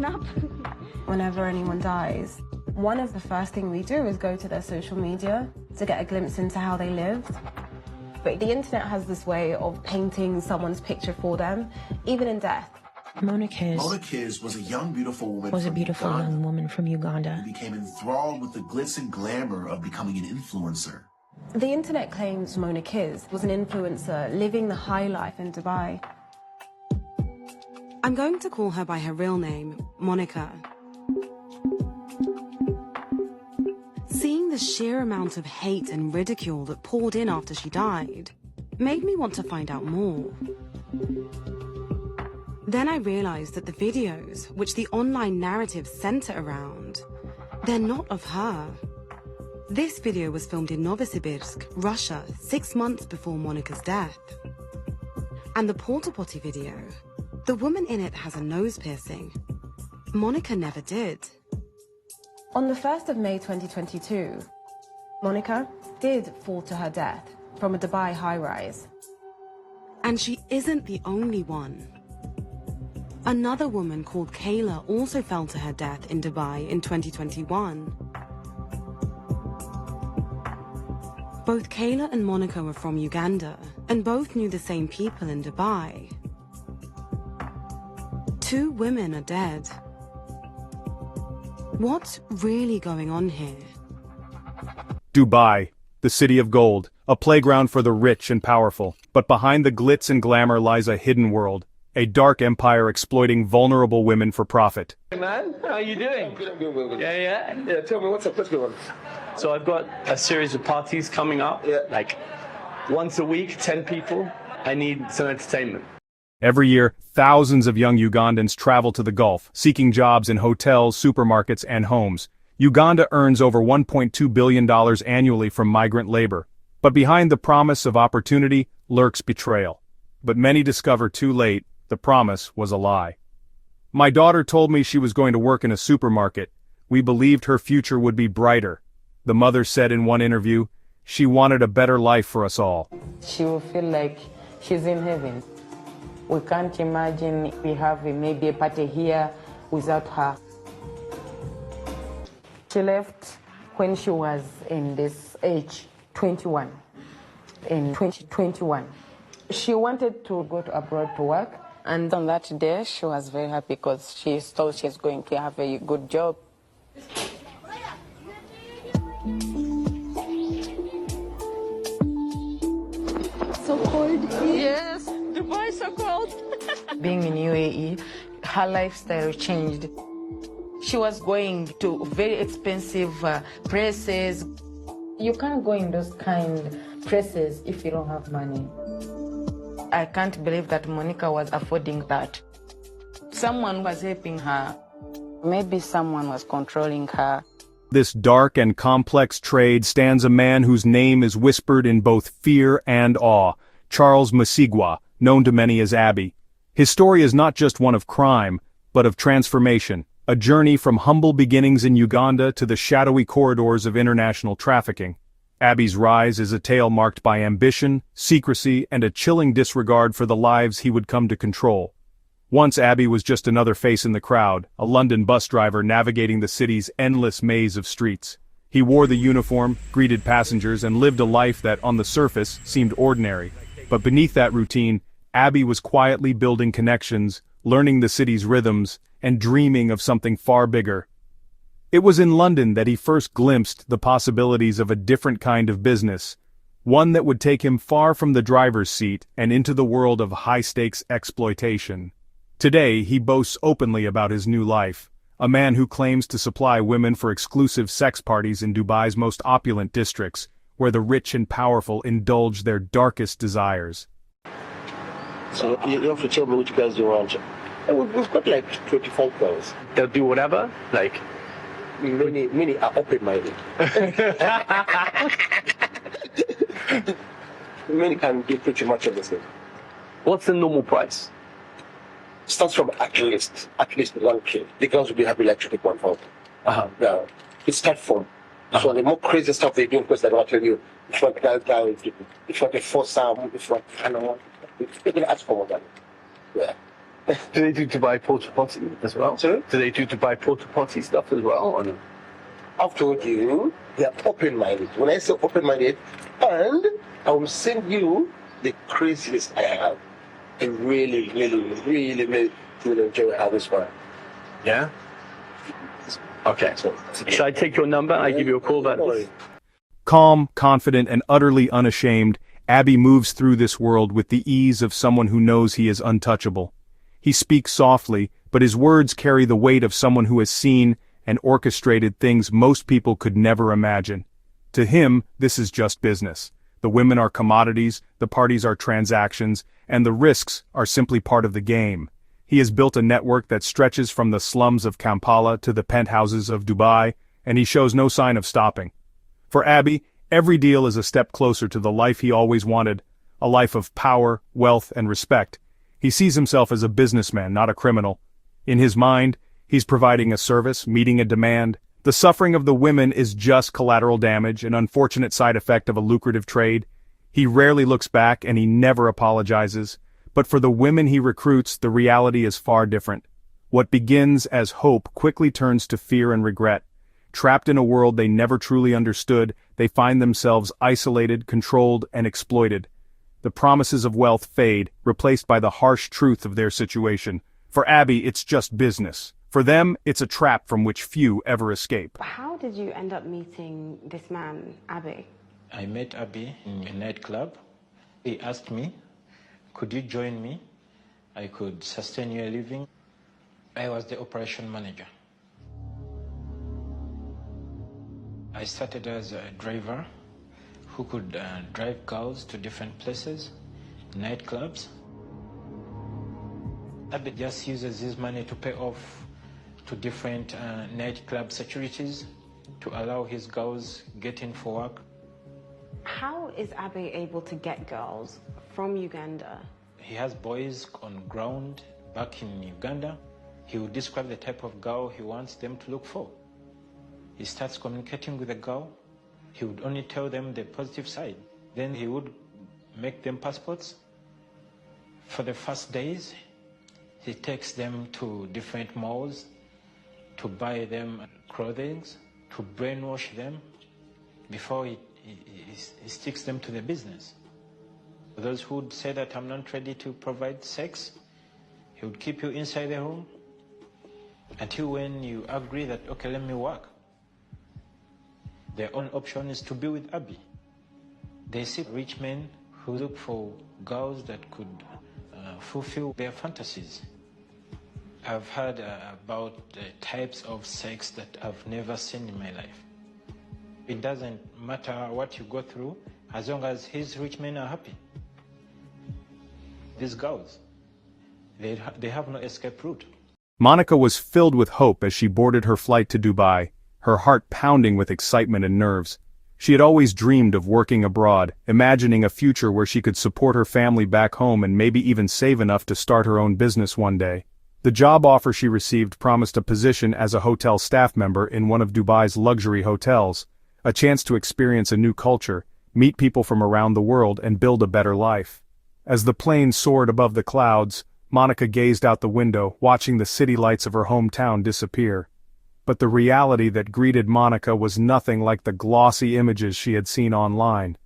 nap. Whenever anyone dies, one of the first things we do is go to their social media to get a glimpse into how they lived. But the internet has this way of painting someone's picture for them, even in death. Mona Kiz was a young, beautiful woman young woman from Uganda who became enthralled with the glitz and glamour of becoming an influencer. The internet claims Mona Kiz was an influencer living the high life in Dubai. I'm going to call her by her real name, Monica. Seeing the sheer amount of hate and ridicule that poured in after she died made me want to find out more. Then I realized that the videos, which the online narrative center around, they're not of her. This video was filmed in Novosibirsk, Russia, 6 months before Monica's death. And the porta potty video, the woman in it has a nose piercing. Monica never did. On the 1st of May 2022, Monica did fall to her death from a Dubai high-rise. And she isn't the only one. Another woman called Kayla also fell to her death in Dubai in 2021. Both Kayla and Monica were from Uganda, and both knew the same people in Dubai. 2 women are dead. What's really going on here? Dubai, the city of gold, a playground for the rich and powerful. But behind the glitz and glamour lies a hidden world, a dark empire exploiting vulnerable women for profit. Hey man, how are you doing? I'm good. Yeah, Tell me what's up, what's going on? So I've got a series of parties coming up, like once a week, 10 people. I need some entertainment. Every year, thousands of young Ugandans travel to the Gulf, seeking jobs in hotels, supermarkets, and homes. Uganda earns over $1.2 billion annually from migrant labor. But behind the promise of opportunity lurks betrayal. But many discover too late, the promise was a lie. My daughter told me she was going to work in a supermarket. We believed her future would be brighter. The mother said in one interview, she wanted a better life for us all. She will feel like she's in heaven. We can't imagine we have maybe a party here without her. She left when she was in this age, 21, in 2021. She wanted to go abroad to work, and on that day she was very happy because she thought she's going to have a good job. So cold. Yes, Dubai is so cold. Being in UAE, her lifestyle changed. She was going to very expensive places. You can't go in those kind of places if you don't have money. I can't believe that Monica was affording that. Someone was helping her. Maybe someone was controlling her. This dark and complex trade stands a man whose name is whispered in both fear and awe, Charles Musigwa, known to many as Abby. His story is not just one of crime, but of transformation, a journey from humble beginnings in Uganda to the shadowy corridors of international trafficking. Abby's rise is a tale marked by ambition, secrecy, and a chilling disregard for the lives he would come to control. Once Abby was just another face in the crowd, a London bus driver navigating the city's endless maze of streets. He wore the uniform, greeted passengers, and lived a life that, on the surface, seemed ordinary. But beneath that routine, Abby was quietly building connections, learning the city's rhythms, and dreaming of something far bigger. It was in London that he first glimpsed the possibilities of a different kind of business, one that would take him far from the driver's seat and into the world of high-stakes exploitation. Today, he boasts openly about his new life, a man who claims to supply women for exclusive sex parties in Dubai's most opulent districts, where the rich and powerful indulge their darkest desires. So you have to tell me which girls you want. We've got like 25 girls. They'll do whatever, like... Many are open-minded. Many can do pretty much everything. What's the normal price? Starts from at least 1K. The girls will be happy like to take 1,000. Yeah. It starts from. So the more crazy stuff they do, because they don't tell you, if you want if you want a foursome, if you want, I don't know, they can ask for more money. Yeah. Do they do Dubai porta potty as well? Sorry? Do they do Dubai porta potty stuff as well? Or no? I've told you, they are open-minded. When I say open-minded, and I will send you the craziest I have. And really, really enjoy how this one. Yeah? Okay. Should I take your number? I give you a call back. Calm, confident, and utterly unashamed, Abby moves through this world with the ease of someone who knows he is untouchable. He speaks softly, but his words carry the weight of someone who has seen and orchestrated things most people could never imagine. To him, this is just business. The women are commodities, the parties are transactions, and the risks are simply part of the game. He has built a network that stretches from the slums of Kampala to the penthouses of Dubai, and he shows no sign of stopping. For Abby, every deal is a step closer to the life he always wanted, a life of power, wealth, and respect. He sees himself as a businessman, not a criminal. In his mind, he's providing a service, meeting a demand. The suffering of the women is just collateral damage, an unfortunate side effect of a lucrative trade. He rarely looks back and he never apologizes. But for the women he recruits, the reality is far different. What begins as hope quickly turns to fear and regret. Trapped in a world they never truly understood, they find themselves isolated, controlled, and exploited. The promises of wealth fade, replaced by the harsh truth of their situation. For Abby, it's just business. For them, it's a trap from which few ever escape. How did you end up meeting this man, Abby? I met Abby in a nightclub. He asked me, could you join me? I could sustain your living. I was the operation manager. I started as a driver who could drive girls to different places, nightclubs. Abby just uses his money to pay off to different nightclub securities to allow his girls get in for work. How is Abby able to get girls from Uganda? He has boys on ground back in Uganda. He will describe the type of girl he wants them to look for. He starts communicating with the girl. He would only tell them the positive side. Then he would make them passports. For the first days, he takes them to different malls to buy them clothing, to brainwash them before he sticks them to the business. Those who would say that I'm not ready to provide sex, he would keep you inside the room until when you agree that, okay, let me work. Their only option is to be with Abby. They see rich men who look for girls that could fulfill their fantasies. I've heard about types of sex that I've never seen in my life. It doesn't matter what you go through, as long as his rich men are happy. These girls, they have no escape route. Monica was filled with hope as she boarded her flight to Dubai, her heart pounding with excitement and nerves. She had always dreamed of working abroad, imagining a future where she could support her family back home and maybe even save enough to start her own business one day. The job offer she received promised a position as a hotel staff member in one of Dubai's luxury hotels, a chance to experience a new culture, meet people from around the world and build a better life. As the plane soared above the clouds, Monica gazed out the window, watching the city lights of her hometown disappear. But the reality that greeted Monica was nothing like the glossy images she had seen online.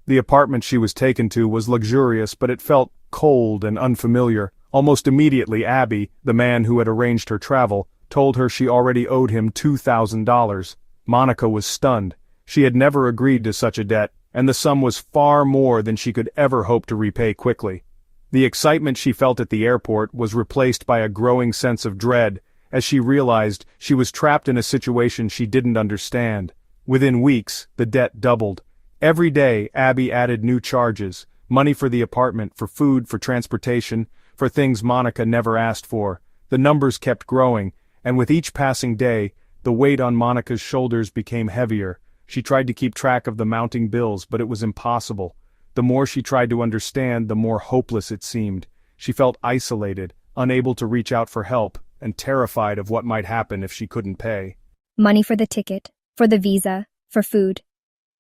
The apartment she was taken to was luxurious, but it felt cold and unfamiliar. Almost immediately, Abby, the man who had arranged her travel, told her she already owed him $2,000. Monica was stunned. She had never agreed to such a debt, and the sum was far more than she could ever hope to repay quickly. The excitement she felt at the airport was replaced by a growing sense of dread, as she realized she was trapped in a situation she didn't understand. Within weeks, the debt doubled. Every day, Abby added new charges, money for the apartment, for food, for transportation, for things Monica never asked for. The numbers kept growing, and with each passing day, the weight on Monica's shoulders became heavier. She tried to keep track of the mounting bills, but it was impossible. The more she tried to understand, the more hopeless it seemed. She felt isolated, unable to reach out for help, and terrified of what might happen if she couldn't pay. Money for the ticket, for the visa, for food.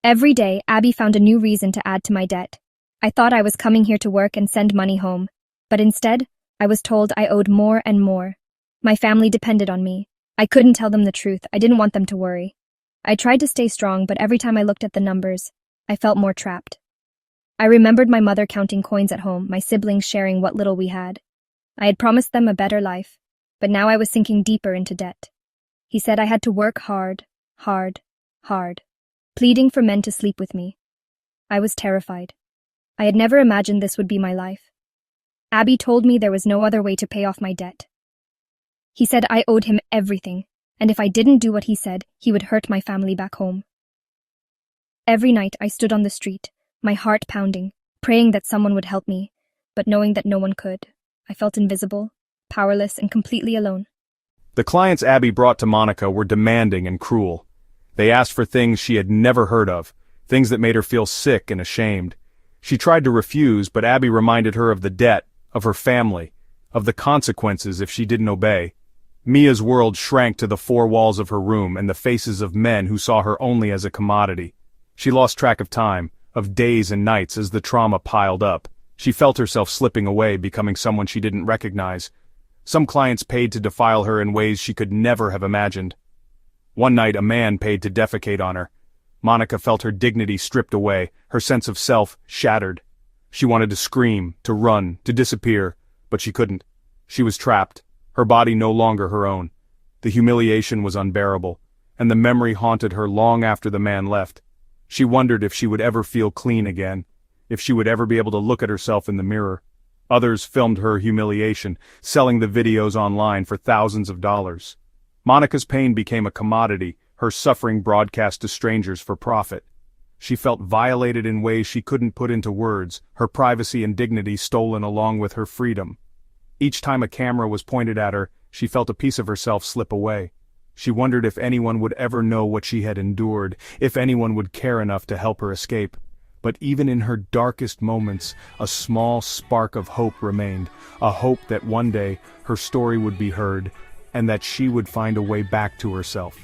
Every day, Abby found a new reason to add to my debt. I thought I was coming here to work and send money home, but instead, I was told I owed more and more. My family depended on me. I couldn't tell them the truth. I didn't want them to worry. I tried to stay strong, but every time I looked at the numbers, I felt more trapped. I remembered my mother counting coins at home, my siblings sharing what little we had. I had promised them a better life, but now I was sinking deeper into debt. He said I had to work hard, pleading for men to sleep with me. I was terrified. I had never imagined this would be my life. Abby told me there was no other way to pay off my debt. He said I owed him everything, and if I didn't do what he said, he would hurt my family back home. Every night I stood on the street, my heart pounding, praying that someone would help me, but knowing that no one could. I felt invisible, powerless, and completely alone. The clients Abby brought to Monica were demanding and cruel. They asked for things she had never heard of, things that made her feel sick and ashamed. She tried to refuse, but Abby reminded her of the debt, of her family, of the consequences if she didn't obey. Mia's world shrank to the four walls of her room and the faces of men who saw her only as a commodity. She lost track of time, of days and nights as the trauma piled up. She felt herself slipping away, becoming someone she didn't recognize. Some clients paid to defile her in ways she could never have imagined. One night a man paid to defecate on her. Monica felt her dignity stripped away, her sense of self shattered. She wanted to scream, to run, to disappear, but she couldn't. She was trapped, her body no longer her own. The humiliation was unbearable, and the memory haunted her long after the man left. She wondered if she would ever feel clean again, if she would ever be able to look at herself in the mirror. Others filmed her humiliation, selling the videos online for thousands of dollars. Monica's pain became a commodity, her suffering broadcast to strangers for profit. She felt violated in ways she couldn't put into words, her privacy and dignity stolen along with her freedom. Each time a camera was pointed at her, she felt a piece of herself slip away. She wondered if anyone would ever know what she had endured, if anyone would care enough to help her escape. But even in her darkest moments, a small spark of hope remained, a hope that one day her story would be heard, and that she would find a way back to herself.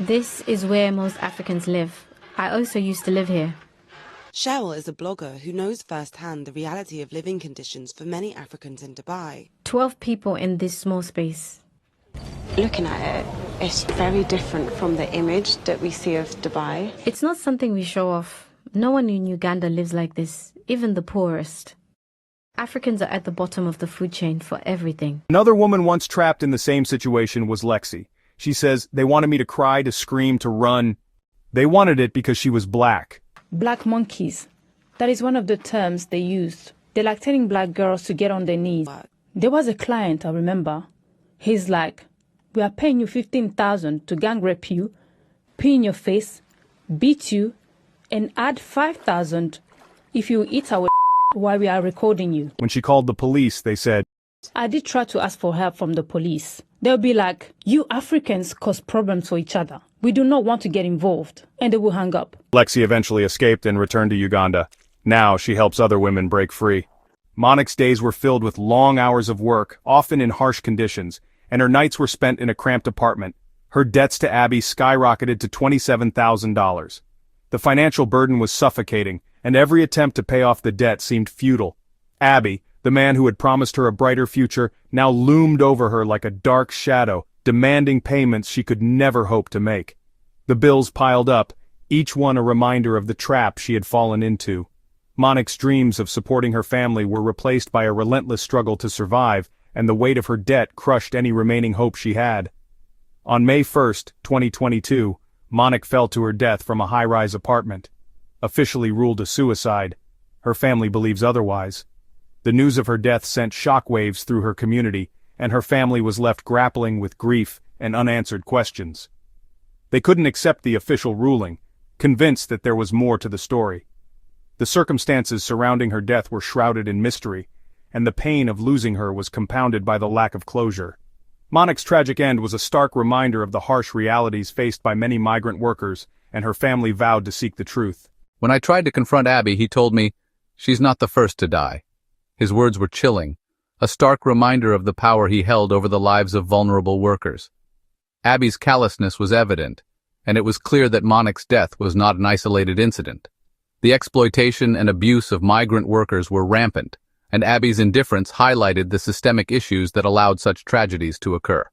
This is where most Africans live. I also used to live here. Cheryl is a blogger who knows firsthand the reality of living conditions for many Africans in Dubai. 12 people in this small space. Looking at it, it's very different from the image that we see of Dubai. It's not something we show off. No one in Uganda lives like this, even the poorest. Africans are at the bottom of the food chain for everything. Another woman once trapped in the same situation was Lexi. She says, they wanted me to cry, to scream, to run. They wanted it because she was black. Black monkeys. That is one of the terms they used. They like telling black girls to get on their knees. There was a client, I remember. He's like, we are paying you 15,000 to gang rape you, pee in your face, beat you, and add 5,000 if you eat our while we are recording you. When she called the police, they said, I did try to ask for help from the police. They'll be like, you Africans cause problems for each other. We do not want to get involved. And they will hang up. Lexi eventually escaped and returned to Uganda. Now she helps other women break free. Monique's days were filled with long hours of work, often in harsh conditions, and her nights were spent in a cramped apartment. Her debts to Abby skyrocketed to $27,000. The financial burden was suffocating, and every attempt to pay off the debt seemed futile. Abby, the man who had promised her a brighter future, now loomed over her like a dark shadow, demanding payments she could never hope to make. The bills piled up, each one a reminder of the trap she had fallen into. Monique's dreams of supporting her family were replaced by a relentless struggle to survive, and the weight of her debt crushed any remaining hope she had. On May 1, 2022, Monique fell to her death from a high-rise apartment. Officially ruled a suicide. Her family believes otherwise. The news of her death sent shockwaves through her community, and her family was left grappling with grief and unanswered questions. They couldn't accept the official ruling, convinced that there was more to the story. The circumstances surrounding her death were shrouded in mystery, and the pain of losing her was compounded by the lack of closure. Monique's tragic end was a stark reminder of the harsh realities faced by many migrant workers, and her family vowed to seek the truth. When I tried to confront Abby, he told me, "She's not the first to die." His words were chilling, a stark reminder of the power he held over the lives of vulnerable workers. Abby's callousness was evident, and it was clear that Monic's death was not an isolated incident. The exploitation and abuse of migrant workers were rampant, and Abby's indifference highlighted the systemic issues that allowed such tragedies to occur.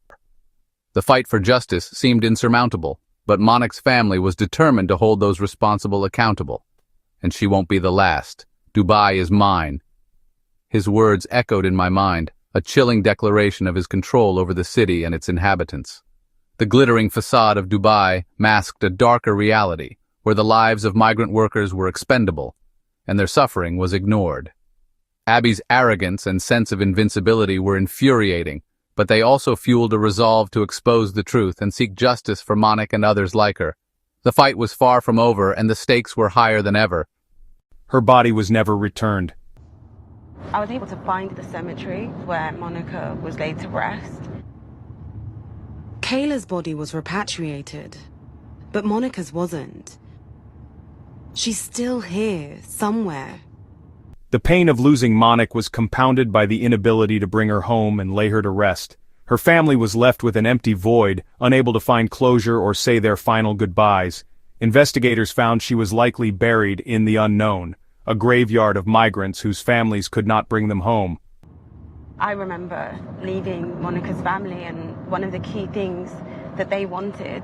The fight for justice seemed insurmountable, but Monic's family was determined to hold those responsible accountable. "And she won't be the last. Dubai is mine." His words echoed in my mind, a chilling declaration of his control over the city and its inhabitants. The glittering facade of Dubai masked a darker reality, where the lives of migrant workers were expendable, and their suffering was ignored. Abby's arrogance and sense of invincibility were infuriating, but they also fueled a resolve to expose the truth and seek justice for Monic and others like her. The fight was far from over, and the stakes were higher than ever. Her body was never returned. I was able to find the cemetery where Monica was laid to rest. Kayla's body was repatriated, but Monica's wasn't. She's still here, somewhere. The pain of losing Monic was compounded by the inability to bring her home and lay her to rest. Her family was left with an empty void, unable to find closure or say their final goodbyes. Investigators found she was likely buried in the unknown, a graveyard of migrants whose families could not bring them home. I remember leaving Monica's family, and one of the key things that they wanted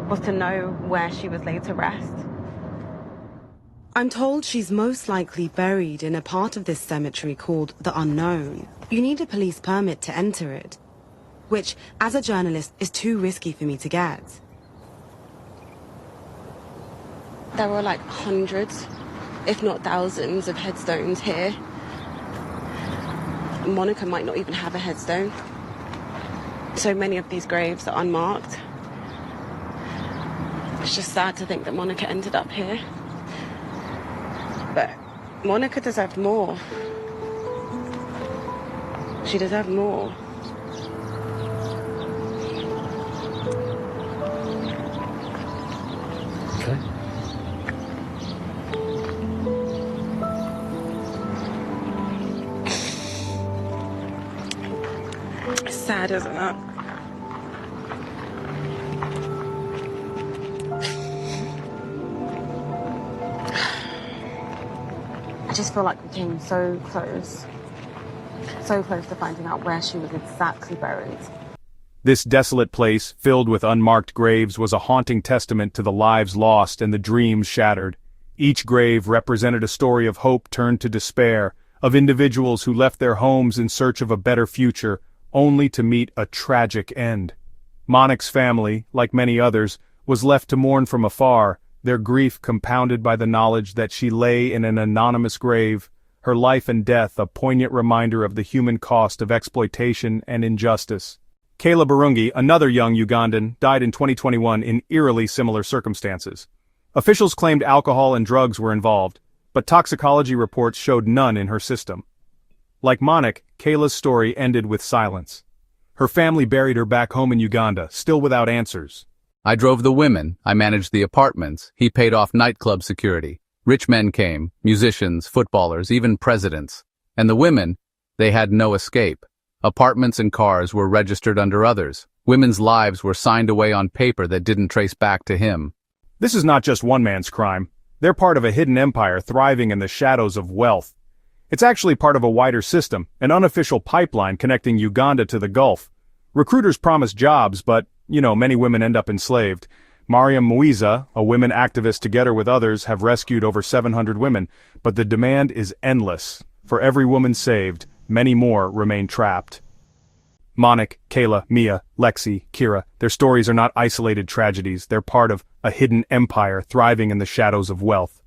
was to know where she was laid to rest. I'm told she's most likely buried in a part of this cemetery called the Unknown. You need a police permit to enter it, which, as a journalist, is too risky for me to get. There were like hundreds, if not thousands, of headstones here. Monica might not even have a headstone. So many of these graves are unmarked. It's just sad to think that Monica ended up here. But Monica deserved more. She deserved more. Okay. It's sad, isn't it? I just feel like we came so close to finding out where she was exactly buried. This desolate place, filled with unmarked graves, was a haunting testament to the lives lost and the dreams shattered. Each grave represented a story of hope turned to despair, of individuals who left their homes in search of a better future, only to meet a tragic end. Monic's family, like many others, was left to mourn from afar, their grief compounded by the knowledge that she lay in an anonymous grave, her life and death a poignant reminder of the human cost of exploitation and injustice. Kayla Barungi, another young Ugandan, died in 2021 in eerily similar circumstances. Officials claimed alcohol and drugs were involved, but toxicology reports showed none in her system. Like Monic, Kayla's story ended with silence. Her family buried her back home in Uganda, still without answers. I drove the women, I managed the apartments, he paid off nightclub security. Rich men came, musicians, footballers, even presidents. And the women, they had no escape. Apartments and cars were registered under others. Women's lives were signed away on paper that didn't trace back to him. This is not just one man's crime. They're part of a hidden empire thriving in the shadows of wealth. It's actually part of a wider system, an unofficial pipeline connecting Uganda to the Gulf. Recruiters promise jobs, but, many women end up enslaved. Mariam Muiza, a women activist together with others, have rescued over 700 women, but the demand is endless. For every woman saved, many more remain trapped. Monic, Kayla, Mia, Lexi, Kira, their stories are not isolated tragedies, they're part of a hidden empire thriving in the shadows of wealth.